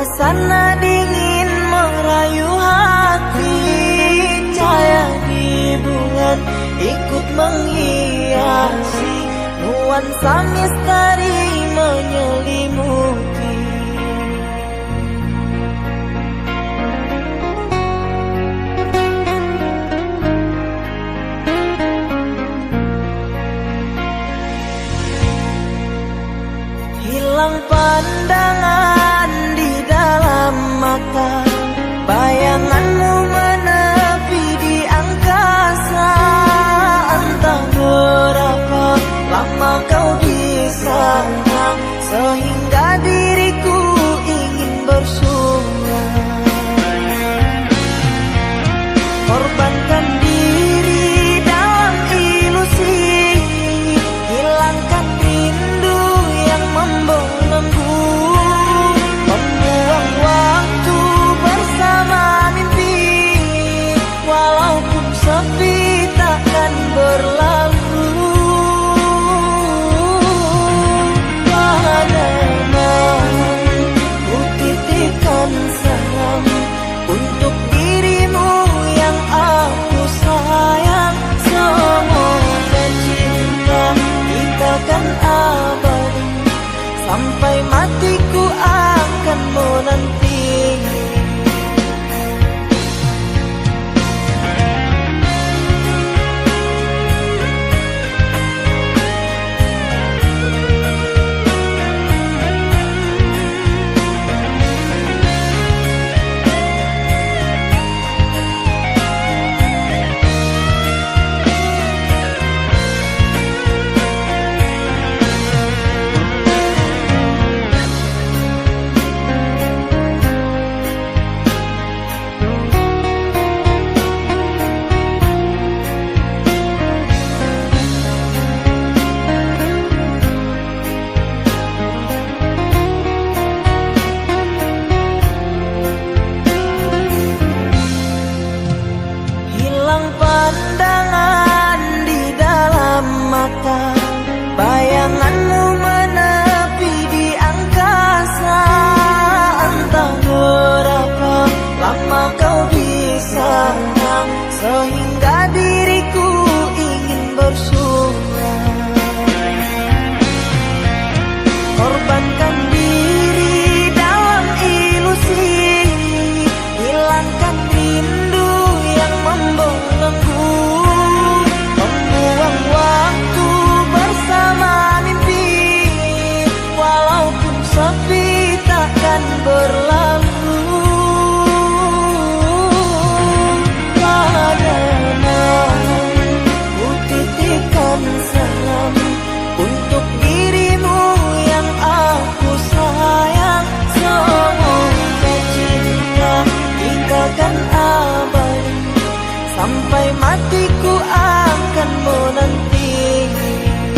Suasana dingin merayu hati, cahaya di bulan ikut menghiasi, nuansa misteri menyelimuti. Hilang pandangan di dalam mata, bayanganmu menepi di angkasa. Entah berapa lama kau di sana, sehingga diriku ingin bersuara. Korbankan diri dalam ilusi, hilangkan rindu yang membelenggu, membuang waktu bersama mimpi, walaupun sepi takkan berlalu. Pada malam ku titipkan salam untuk dirimu yang aku sayang. Semoga cinta kita kan abadi, sampai matiku akan menanti. Pandangan di dalam mata, bayanganmu menepi di angkasa. Entah berapa lama kau di sana, sehingga diriku ingin bersuara. Korbankan diri dalam ilusi, hilangkan rindu yang membelenggu, membuang waktu bersama mimpi, walaupun sepi takkan berlalu.